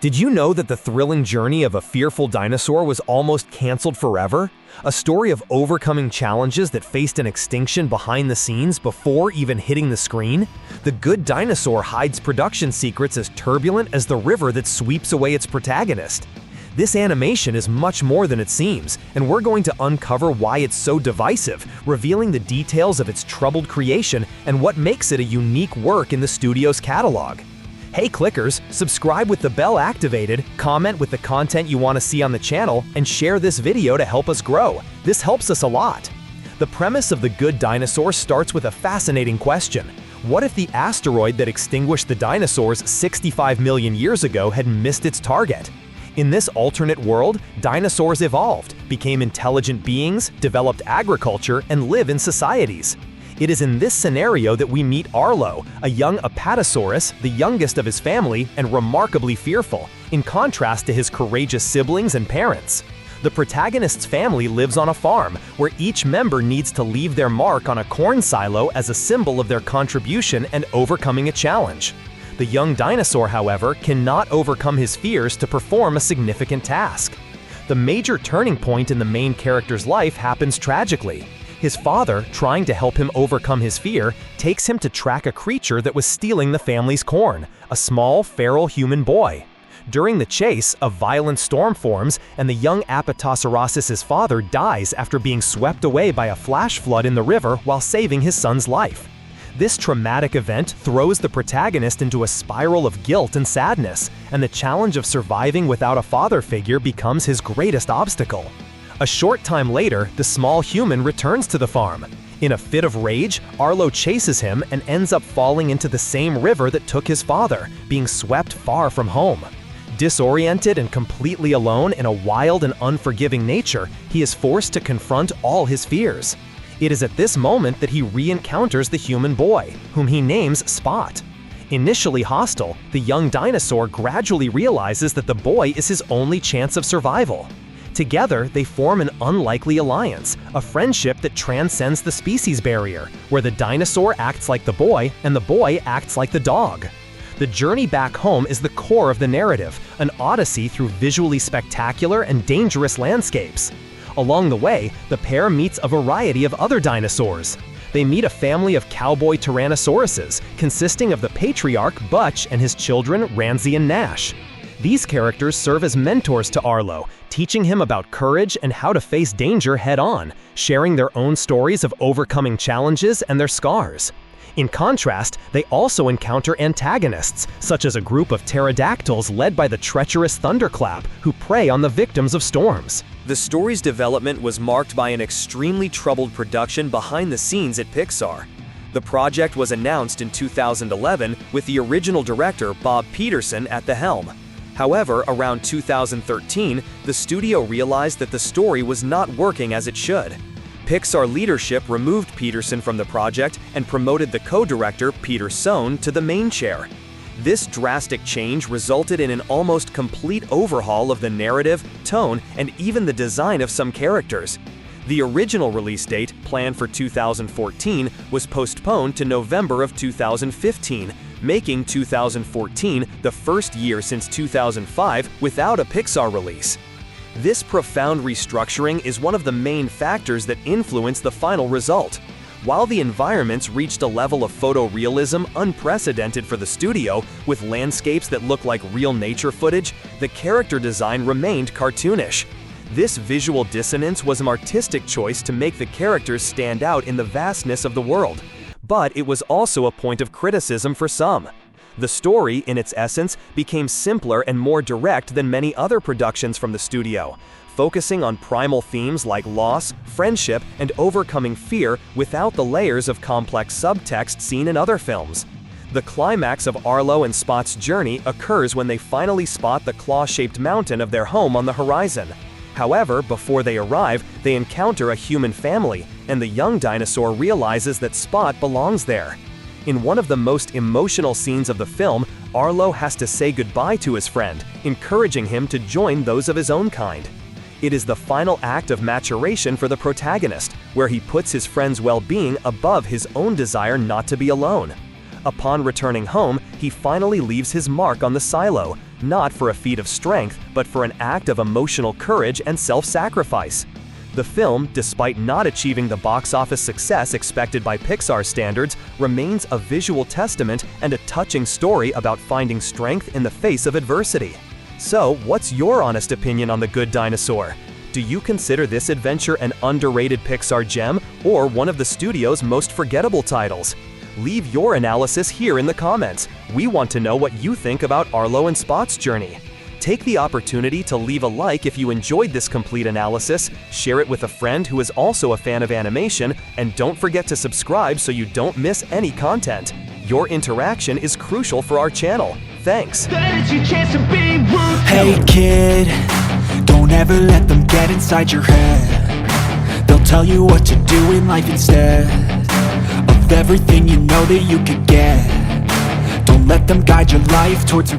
Did you know that the thrilling journey of a fearful dinosaur was almost canceled forever? A story of overcoming challenges that faced an extinction behind the scenes before even hitting the screen? The Good Dinosaur hides production secrets as turbulent as the river that sweeps away its protagonist. This animation is much more than it seems, and we're going to uncover why it's so divisive, revealing the details of its troubled creation and what makes it a unique work in the studio's catalog. Hey clickers, subscribe with the bell activated, comment with the content you want to see on the channel, and share this video to help us grow. This helps us a lot. The premise of The Good Dinosaur starts with a fascinating question. What if the asteroid that extinguished the dinosaurs 65 million years ago had missed its target? In this alternate world, dinosaurs evolved, became intelligent beings, developed agriculture, and live in societies. It is in this scenario that we meet Arlo, a young Apatosaurus, the youngest of his family, and remarkably fearful, in contrast to his courageous siblings and parents. The protagonist's family lives on a farm, where each member needs to leave their mark on a corn silo as a symbol of their contribution and overcoming a challenge. The young dinosaur, however, cannot overcome his fears to perform a significant task. The major turning point in the main character's life happens tragically. His father, trying to help him overcome his fear, takes him to track a creature that was stealing the family's corn, a small, feral human boy. During the chase, a violent storm forms, and the young Apatosaurus' father dies after being swept away by a flash flood in the river while saving his son's life. This traumatic event throws the protagonist into a spiral of guilt and sadness, and the challenge of surviving without a father figure becomes his greatest obstacle. A short time later, the small human returns to the farm. In a fit of rage, Arlo chases him and ends up falling into the same river that took his father, being swept far from home. Disoriented and completely alone in a wild and unforgiving nature, he is forced to confront all his fears. It is at this moment that he re-encounters the human boy, whom he names Spot. Initially hostile, the young dinosaur gradually realizes that the boy is his only chance of survival. Together, they form an unlikely alliance, a friendship that transcends the species barrier, where the dinosaur acts like the boy and the boy acts like the dog. The journey back home is the core of the narrative, an odyssey through visually spectacular and dangerous landscapes. Along the way, the pair meets a variety of other dinosaurs. They meet a family of cowboy tyrannosauruses, consisting of the patriarch Butch and his children Ramsey and Nash. These characters serve as mentors to Arlo, teaching him about courage and how to face danger head-on, sharing their own stories of overcoming challenges and their scars. In contrast, they also encounter antagonists, such as a group of pterodactyls led by the treacherous Thunderclap, who prey on the victims of storms. The story's development was marked by an extremely troubled production behind the scenes at Pixar. The project was announced in 2011 with the original director Bob Peterson at the helm. However, around 2013, the studio realized that the story was not working as it should. Pixar leadership removed Peterson from the project and promoted the co-director Peter Sohn to the main chair. This drastic change resulted in an almost complete overhaul of the narrative, tone, and even the design of some characters. The original release date, planned for 2014, was postponed to November of 2015, making 2014 the first year since 2005 without a Pixar release. This profound restructuring is one of the main factors that influenced the final result. While the environments reached a level of photorealism unprecedented for the studio, with landscapes that look like real nature footage, the character design remained cartoonish. This visual dissonance was an artistic choice to make the characters stand out in the vastness of the world. But it was also a point of criticism for some. The story, in its essence, became simpler and more direct than many other productions from the studio, focusing on primal themes like loss, friendship, and overcoming fear without the layers of complex subtext seen in other films. The climax of Arlo and Spot's journey occurs when they finally spot the claw-shaped mountain of their home on the horizon. However, before they arrive, they encounter a human family, and the young dinosaur realizes that Spot belongs there. In one of the most emotional scenes of the film, Arlo has to say goodbye to his friend, encouraging him to join those of his own kind. It is the final act of maturation for the protagonist, where he puts his friend's well-being above his own desire not to be alone. Upon returning home, he finally leaves his mark on the silo, not for a feat of strength, but for an act of emotional courage and self-sacrifice. The film, despite not achieving the box office success expected by Pixar standards, remains a visual testament and a touching story about finding strength in the face of adversity. So, what's your honest opinion on The Good Dinosaur? Do you consider this adventure an underrated Pixar gem or one of the studio's most forgettable titles? Leave your analysis here in the comments. We want to know what you think about Arlo and Spot's journey. Take the opportunity to leave a like if you enjoyed this complete analysis, share it with a friend who is also a fan of animation, and don't forget to subscribe so you don't miss any content. Your interaction is crucial for our channel. Thanks. Hey kid, don't ever let them get inside your head. They'll tell you what to do in life instead of everything you know that you could get. Don't let them guide your life towards